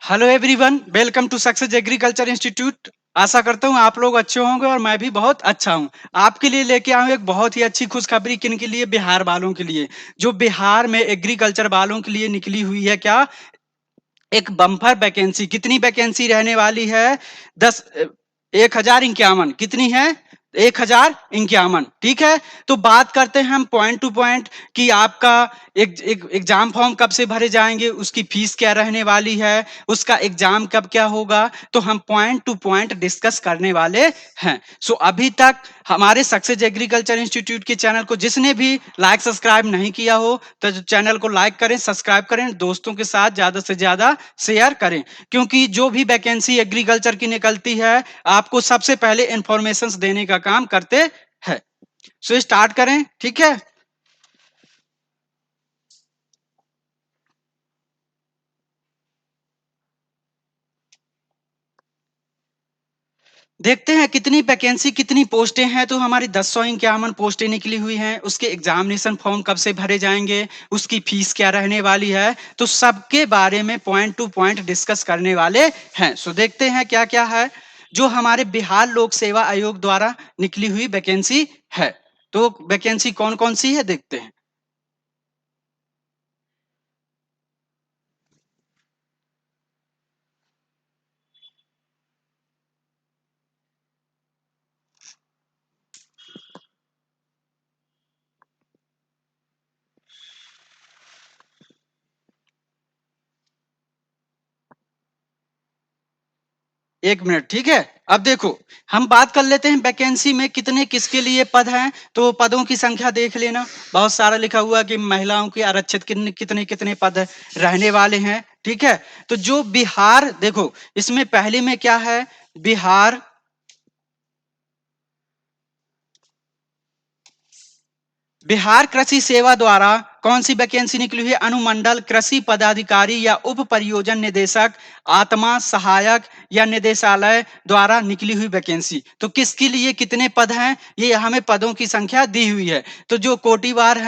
Hello everyone, welcome to success agriculture institute. आशा करता हूँ आप लोग अच्छे होंगे और मैं भी बहुत अच्छा हूँ। आपके लिए लेके आया हूँ एक बहुत ही अच्छी खुशखबरी। किन के लिए? बिहार वालों के लिए। जो बिहार में एग्रीकल्चर वालों के लिए निकली हुई है क्या, एक बम्पर वैकेंसी। कितनी वैकेंसी रहने वाली है? 10,1051। कितनी है? 1051। ठीक है। तो बात करते हैं हम पॉइंट टू पॉइंट कि आपका एक एग्जाम फॉर्म कब से भरे जाएंगे, उसकी फीस क्या रहने वाली है, उसका एग्जाम कब क्या होगा। तो हम पॉइंट टू पॉइंट डिस्कस करने वाले हैं। सो अभी तक हमारे सक्सेस एग्रीकल्चर इंस्टीट्यूट के चैनल को जिसने भी लाइक सब्सक्राइब नहीं किया हो तो चैनल को लाइक करें, सब्सक्राइब करें, दोस्तों के साथ ज्यादा से ज्यादा शेयर करें। क्योंकि जो भी वैकेंसी एग्रीकल्चर की निकलती है, आपको सबसे पहले इंफॉर्मेशन देने का काम करते हैं। सो स्टार्ट करें, ठीक है। देखते हैं कितनी वैकेंसी, कितनी पोस्टें हैं। तो हमारी 10,151 पोस्टें निकली हुई हैं। उसके एग्जामिनेशन फॉर्म कब से भरे जाएंगे, उसकी फीस क्या रहने वाली है, तो सबके बारे में पॉइंट टू पॉइंट डिस्कस करने वाले हैं। सो देखते हैं क्या क्या है जो हमारे बिहार लोक सेवा आयोग द्वारा निकली हुई वैकेंसी है। तो वैकेंसी कौन कौन सी है, देखते हैं। 1 मिनट, ठीक है। अब देखो, हम बात कर लेते हैं वैकेंसी में कितने किसके लिए पद हैं। तो पदों की संख्या देख लेना। बहुत सारा लिखा हुआ है कि महिलाओं के आरक्षित कितने कितने कितने पद रहने वाले हैं, ठीक है। तो जो बिहार, देखो इसमें पहले में क्या है, बिहार बिहार कृषि सेवा द्वारा कौन सी वैकेंसी निकली हुई है? अनुमंडल कृषि पदाधिकारी या उप परियोजन निदेशक, आत्मा सहायक या निदेशालय द्वारा निकली हुई वैकेंसी। तो किसके लिए कितने पद हैं, ये हमें पदों की संख्या दी हुई है। तो जो कोटिवार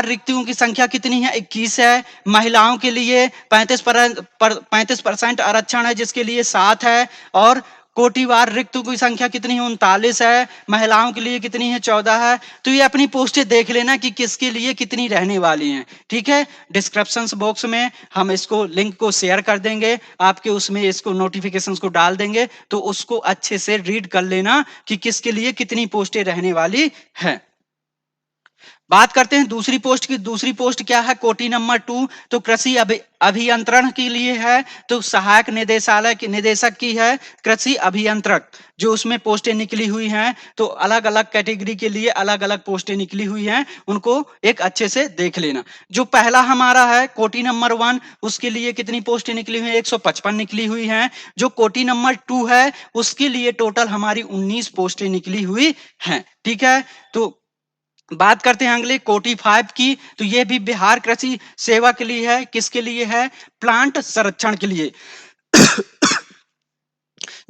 रिक्तियों की संख्या कितनी है? 21 है। महिलाओं के लिए 35% आरक्षण है, जिसके लिए 7 है। और कोटिवार रिक्तों की संख्या कितनी है? 39 है। महिलाओं के लिए कितनी है? 14 है। तो ये अपनी पोस्टें देख लेना कि किसके लिए कितनी रहने वाली हैं, ठीक है। डिस्क्रिप्शन बॉक्स में हम इसको लिंक को शेयर कर देंगे, आपके उसमें इसको नोटिफिकेशन को डाल देंगे। तो उसको अच्छे से रीड कर लेना कि किसके लिए कितनी पोस्टें रहने वाली है। बात करते हैं दूसरी पोस्ट की। दूसरी पोस्ट क्या है? कोटी नंबर 2। तो कृषि अभियंत्रण के लिए है। तो सहायक निदेशालय की निदेशक की है कृषि अभियंत्रक। जो उसमें पोस्टें निकली हुई हैं, तो अलग अलग कैटेगरी के लिए अलग अलग पोस्टें निकली हुई हैं, उनको एक अच्छे से देख लेना। जो पहला हमारा है कोटी नंबर 1, उसके लिए कितनी पोस्टें निकली हुई हैं? 155 निकली हुई हैं। जो कोटी नंबर 2 है, उसके लिए टोटल हमारी 19 पोस्टें निकली हुई हैं, ठीक है। तो बात करते हैं अगले कोटी 5 की। तो यह भी बिहार कृषि सेवा के लिए है। किसके लिए है? प्लांट संरक्षण के लिए।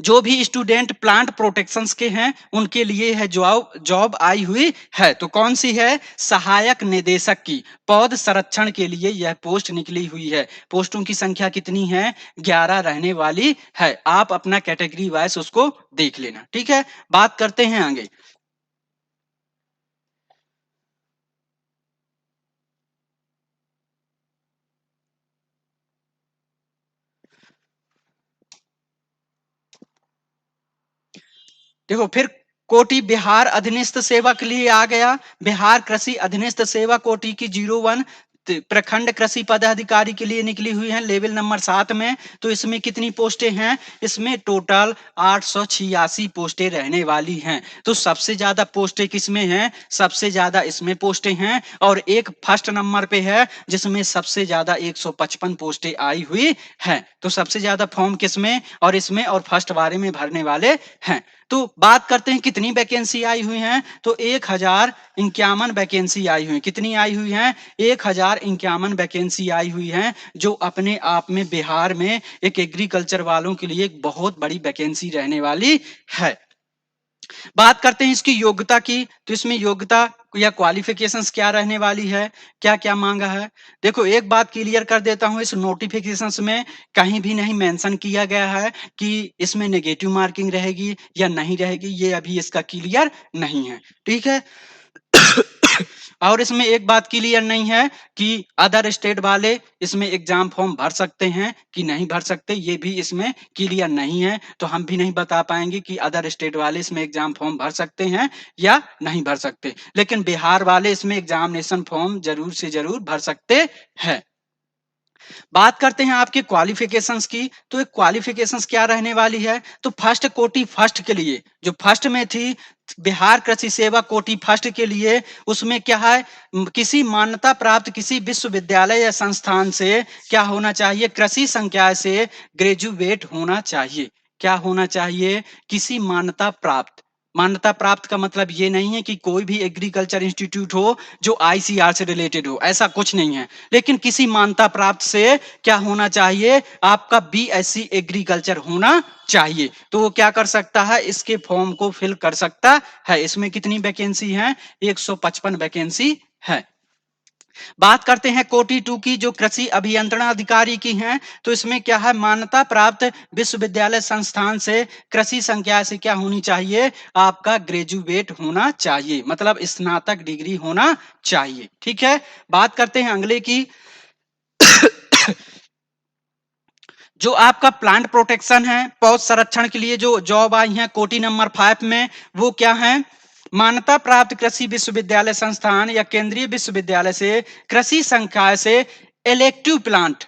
जो भी स्टूडेंट प्लांट प्रोटेक्शंस के हैं, उनके लिए है जॉब जॉब आई हुई है। तो कौन सी है? सहायक निदेशक की। पौध संरक्षण के लिए यह पोस्ट निकली हुई है। पोस्टों की संख्या कितनी है? 11 रहने वाली है। आप अपना कैटेगरी वाइज उसको देख लेना, ठीक है। बात करते हैं आगे। देखो फिर कोटि बिहार अधीनस्थ सेवा के लिए आ गया। बिहार कृषि अधीनस्थ सेवा कोटि की 01 प्रखंड कृषि पदाधिकारी के लिए निकली हुई है, लेवल नंबर 7 में। तो इसमें कितनी पोस्टें हैं? इसमें टोटल 886 पोस्टें रहने वाली हैं। तो सबसे ज्यादा पोस्टें किसमें हैं? सबसे ज्यादा इसमें पोस्टें हैं। और एक फर्स्ट नंबर पे है जिसमें सबसे ज्यादा 155 पोस्टें आई हुई हैं। तो सबसे ज्यादा फॉर्म किसमें और इसमें और फर्स्ट बारे में भरने वाले हैं। तो बात करते हैं कितनी वैकेंसी आई हुई हैं। तो 1051 वैकेंसी आई हुई है। कितनी आई हुई हैं? 1051 वैकेंसी आई हुई हैं, जो अपने आप में बिहार में एक एग्रीकल्चर वालों के लिए एक बहुत बड़ी वैकेंसी रहने वाली है। बात करते हैं इसकी योग्यता की। तो इसमें योग्यता या क्वालिफिकेशंस क्या रहने वाली है, क्या-क्या माँगा है। देखो एक बात क्लियर कर देता हूँ, इस नोटिफ़िकेशंस में कहीं भी नहीं मेंशन किया गया है कि इसमें नेगेटिव मार्किंग रहेगी या नहीं रहेगी, ये अभी इसका क्लियर नहीं है, ठीक है? और इसमें एक बात क्लियर नहीं है कि अदर स्टेट वाले इसमें एग्जाम फॉर्म भर सकते हैं कि नहीं भर सकते, ये भी इसमें क्लियर नहीं है। तो हम भी नहीं बता पाएंगे कि अदर स्टेट वाले इसमें एग्जाम फॉर्म भर सकते हैं या नहीं भर सकते, लेकिन बिहार वाले इसमें एग्जामिनेशन फॉर्म जरूर से जरूर भर सकते हैं। बात करते हैं आपके क्वालिफिकेशंस की, तो ये क्वालिफिकेशंस क्या रहने वाली है। तो फर्स्ट कोटि फर्स्ट के लिए, जो फर्स्ट में थी बिहार कृषि सेवा कोटि फर्स्ट के लिए, उसमें क्या है, किसी मान्यता प्राप्त किसी विश्वविद्यालय या संस्थान से क्या होना चाहिए, कृषि संकाय से ग्रेजुएट होना चाहिए। क्या होना चाहिए, किसी मान्यता प्राप्त। मान्यता प्राप्त का मतलब ये नहीं है कि कोई भी एग्रीकल्चर इंस्टीट्यूट हो जो आईसीआर से रिलेटेड हो, ऐसा कुछ नहीं है, लेकिन किसी मान्यता प्राप्त से क्या होना चाहिए, आपका बीएससी एग्रीकल्चर होना चाहिए। तो वो क्या कर सकता है, इसके फॉर्म को फिल कर सकता है। इसमें कितनी वैकेंसी है, 155 वैकेंसी है। बात करते हैं कोटि 2 की, जो कृषि अभियंत्रण अधिकारी की हैं। तो इसमें क्या है, मान्यता प्राप्त विश्वविद्यालय संस्थान से कृषि संकाय से क्या होनी चाहिए, आपका ग्रेजुएट होना चाहिए, मतलब स्नातक डिग्री होना चाहिए, ठीक है। बात करते हैं अगले की, जो आपका प्लांट प्रोटेक्शन है, पौध संरक्षण के लिए जो जॉब आई है कोटि नंबर 5 में, वो क्या है, मान्यता प्राप्त कृषि विश्वविद्यालय संस्थान या केंद्रीय विश्वविद्यालय से कृषि संकाय से इलेक्टिव प्लांट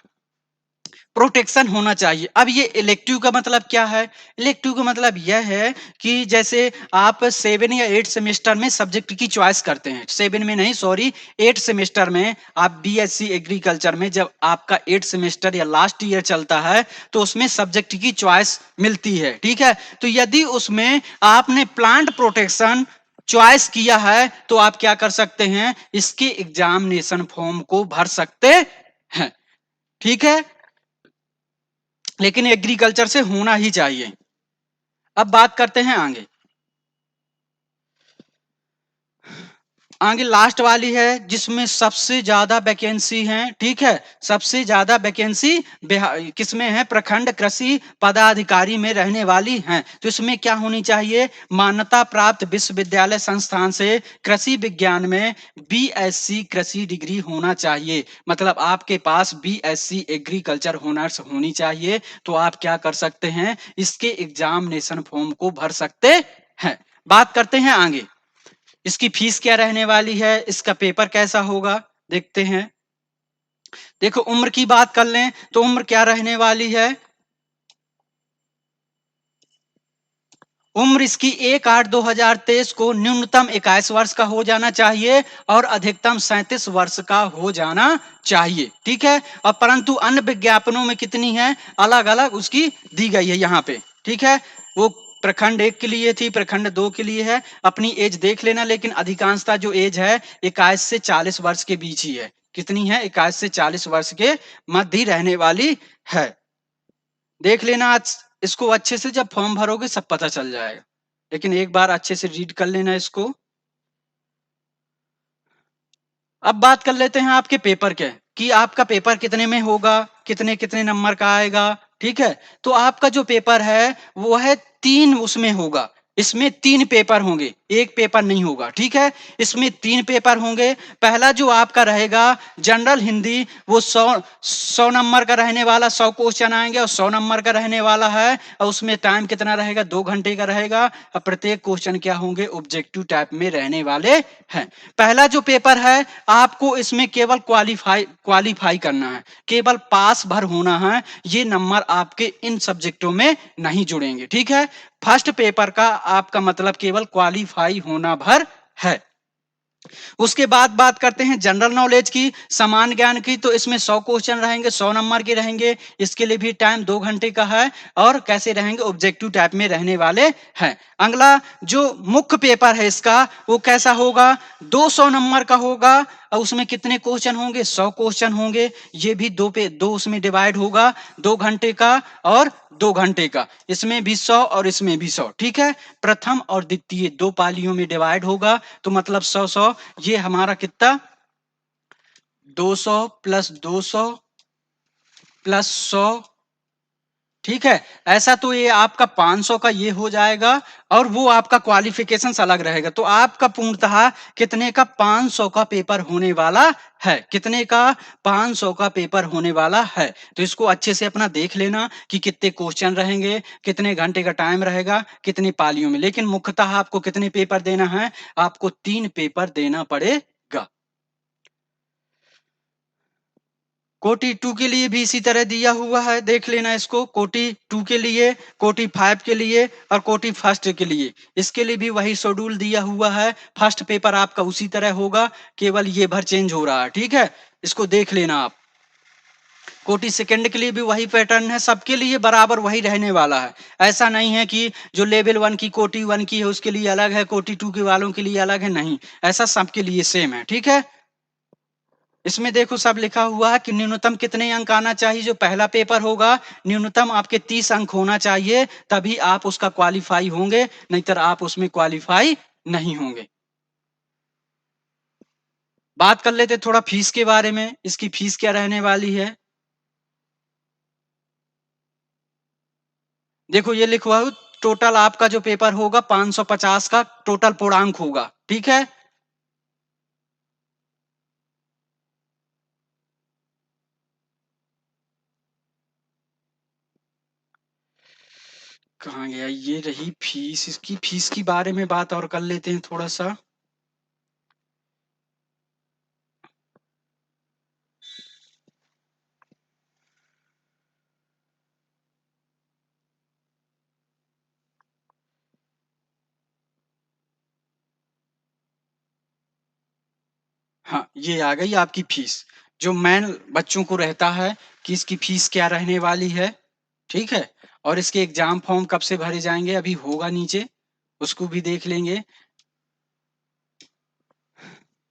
प्रोटेक्शन होना चाहिए। अब ये इलेक्टिव का मतलब क्या है, इलेक्टिव का मतलब यह है कि जैसे आप 7 या 8 सेमेस्टर में सब्जेक्ट की चॉइस करते हैं, 7 में नहीं सॉरी 8 सेमेस्टर में, आप बीएससी एग्रीकल्चर में जब आपका 8 सेमेस्टर या लास्ट ईयर चलता है तो उसमें सब्जेक्ट की चॉइस मिलती है, ठीक है। तो यदि उसमें आपने प्लांट प्रोटेक्शन चॉइस किया है तो आप क्या कर सकते हैं, इसके एग्जामिनेशन फॉर्म को भर सकते हैं, ठीक है, लेकिन एग्रीकल्चर से होना ही चाहिए। अब बात करते हैं आगे, आगे लास्ट वाली है जिसमें सबसे ज्यादा वैकेंसी है, ठीक है। सबसे ज्यादा वैकेंसी किसमें है, प्रखंड कृषि पदाधिकारी में रहने वाली हैं। तो इसमें क्या होनी चाहिए, मान्यता प्राप्त विश्वविद्यालय संस्थान से कृषि विज्ञान में बीएससी कृषि डिग्री होना चाहिए, मतलब आपके पास बीएससी एग्रीकल्चर ऑनर्स होनी चाहिए। तो आप क्या कर सकते हैं, इसके एग्जामिनेशन फॉर्म को भर सकते हैं। बात करते हैं आगे, इसकी फीस क्या रहने वाली है, इसका पेपर कैसा होगा, देखते हैं। देखो उम्र की बात कर लें तो उम्र क्या रहने वाली है, उम्र इसकी 1/8/2023 को न्यूनतम 21 वर्ष का हो जाना चाहिए और अधिकतम 37 वर्ष का हो जाना चाहिए, ठीक है। और परंतु अन्य विज्ञापनों में कितनी है, अलग अलग उसकी दी गई है यहाँ पे, ठीक है। वो प्रखंड 1 के लिए थी, प्रखंड 2 के लिए है, अपनी एज देख लेना, लेकिन अधिकांशता जो एज है 21 से 40 वर्ष के बीच ही है। कितनी है, 21 से 40 वर्ष के मध्य ही रहने वाली है। देख लेना आज इसको अच्छे से, जब फॉर्म भरोगे सब पता चल जाएगा, लेकिन एक बार अच्छे से रीड कर लेना इसको। अब बात कर लेते हैं आपके पेपर के, कि आपका पेपर कितने में होगा, कितने कितने नंबर का आएगा, ठीक है। तो आपका जो पेपर है वो है 3, उसमें होगा, इसमें 3 पेपर होंगे, एक पेपर नहीं होगा, ठीक है। इसमें 3 पेपर होंगे। पहला जो आपका रहेगा जनरल हिंदी, वो 100 नंबर का रहने वाला, 100 क्वेश्चन आएंगे और 100 नंबर का रहने वाला है, और उसमें टाइम कितना रहेगा, 2 घंटे का रहेगा, और प्रत्येक क्वेश्चन क्या होंगे, ऑब्जेक्टिव टाइप में रहने वाले हैं। पहला जो पेपर है आपको इसमें केवल क्वालिफाई करना है, केवल पास भर होना है, ये नंबर आपके इन सब्जेक्टों में नहीं जुड़ेंगे, ठीक है। फर्स्ट पेपर का आपका मतलब केवल क्वालिफाई होना भर है। उसके बाद बात करते हैं जनरल नॉलेज की, समान ज्ञान की। तो इसमें 100 क्वेश्चन रहेंगे, 100 नंबर के रहेंगे, इसके लिए भी टाइम 2 घंटे का है, और कैसे रहेंगे, ऑब्जेक्टिव टाइप में रहने वाले हैं। अगला जो मुख्य पेपर है इसका, वो कैसा होगा, 200 नंबर का होगा, और उसमें कितने क्वेश्चन होंगे, 100 क्वेश्चन होंगे, ये भी दो उसमें डिवाइड होगा, 2 घंटे का और 2 घंटे का, इसमें भी 100 और इसमें भी 100, ठीक है? प्रथम और द्वितीय 2 पालियों में डिवाइड होगा, तो मतलब 100-100, ये हमारा कितना 200 प्लस 200 प्लस 100, ठीक है? ऐसा तो ये आपका 500 का ये हो जाएगा और वो आपका क्वालिफिकेशंस अलग रहेगा। तो आपका पूर्णतः कितने का 500 का पेपर होने वाला है। कितने का 500 का पेपर होने वाला है। तो इसको अच्छे से अपना देख लेना कि कितने क्वेश्चन रहेंगे, कितने घंटे का टाइम रहेगा, कितनी पालियों में। लेकिन मुख्यतः आपको कितने पेपर देना है? आपको 3 पेपर देना पड़ेगा। कोटि 2 के लिए भी इसी तरह दिया हुआ है, देख लेना इसको। कोटि 2 के लिए, कोटि 5 के लिए और कोटि फर्स्ट के लिए, इसके लिए भी वही शेड्यूल दिया हुआ है। फर्स्ट पेपर आपका उसी तरह होगा, केवल ये भर चेंज हो रहा है, ठीक है? इसको देख लेना आप। कोटि सेकंड के लिए भी वही पैटर्न है, सबके लिए बराबर वही रहने वाला है। ऐसा नहीं है कि जो लेवल 1 की कोटि 1 की है उसके लिए अलग है, कोटि 2 के वालों के लिए अलग है, नहीं। ऐसा सबके लिए सेम है, ठीक है? इसमें देखो सब लिखा हुआ है कि न्यूनतम कितने अंक आना चाहिए। जो पहला पेपर होगा न्यूनतम आपके 30 अंक होना चाहिए, तभी आप उसका क्वालिफाई होंगे, नहीं तो आप उसमें क्वालिफाई नहीं होंगे। बात कर लेते थोड़ा फीस के बारे में। इसकी फीस क्या रहने वाली है, देखो ये लिखवा हूं, टोटल आपका जो पेपर होगा 550 का टोटल पूर्णांक होगा, ठीक है? कहाँ गया, ये रही फीस। इसकी फीस की बारे में बात और कर लेते हैं थोड़ा सा। हाँ, ये आ गई आपकी फीस। जो मेन बच्चों को रहता है कि इसकी फीस क्या रहने वाली है, ठीक है? और इसके एग्जाम फॉर्म कब से भरे जाएंगे, अभी होगा नीचे, उसको भी देख लेंगे।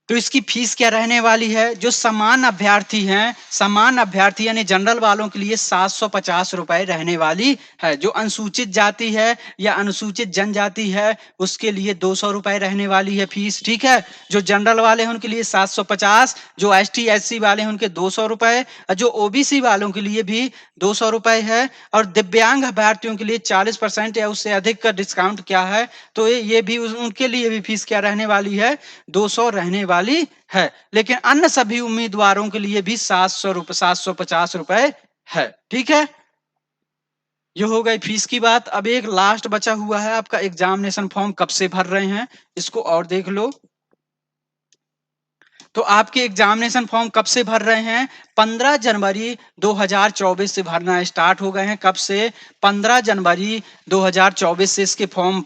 तो इसकी फीस क्या रहने वाली है? जो समान अभ्यर्थी यानी जनरल वालों के लिए 750 रुपए रहने वाली है। जो अनुसूचित जाति है या अनुसूचित जनजाति है उसके लिए 200 रुपए रहने वाली है फीस, ठीक है? जो जनरल वाले हैं उनके लिए 750, जो एसटी एससी वाले हैं उनके 200 रुपए, और जो ओबीसी वालों के लिए भी 200 रुपए है। और दिव्यांग अभ्यर्थियों के लिए 40% या उससे अधिक का डिस्काउंट क्या है, तो ये भी उनके लिए भी फीस क्या रहने वाली है, 200 रहने वाली है। लेकिन अन्य सभी उम्मीदवारों के लिए भी 750 रुपए है, ठीक है? ये हो गई फीस की बात। अब एक लास्ट बचा हुआ है आपका एग्जामिनेशन फॉर्म कब से भर रहे हैं, इसको और देख लो। तो आपके एग्जामिनेशन फॉर्म कब से भर रहे हैं? 15 जनवरी 2024 से भरना स्टार्ट हो गए हैं। कब से? 15 जनवरी 2024 से इसके फॉर्म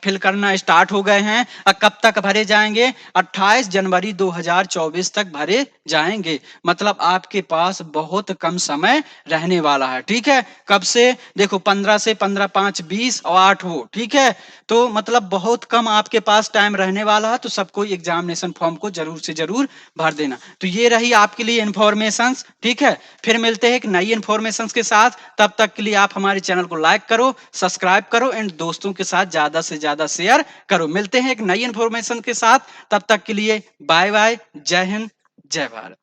फिल करना स्टार्ट हो गए हैं। और कब तक भरे जाएंगे? 28 जनवरी 2024 तक भरे जाएंगे। मतलब आपके पास बहुत कम समय रहने वाला है, ठीक है? कब से? देखो 15 से 15 5 20 और 8 हो, ठीक है? तो मतलब बहुत कम आपके पास टाइम रहने वाला है। तो सबको एग्जामिनेशन फॉर्म को जरूर से जरूर भर देना। तो ये रही आपके लिए इन्फॉर्मेशंस, ठीक है? फिर मिलते हैं एक नई इन्फॉर्मेशंस के साथ। तब तक के लिए आप हमारे चैनल को लाइक करो, सब्सक्राइब करो एंड दोस्तों के साथ ज्यादा से ज्यादा शेयर करो। मिलते हैं एक नई इन्फॉर्मेशन के साथ, तब तक के लिए बाय बाय, जय हिंद, जय भारत।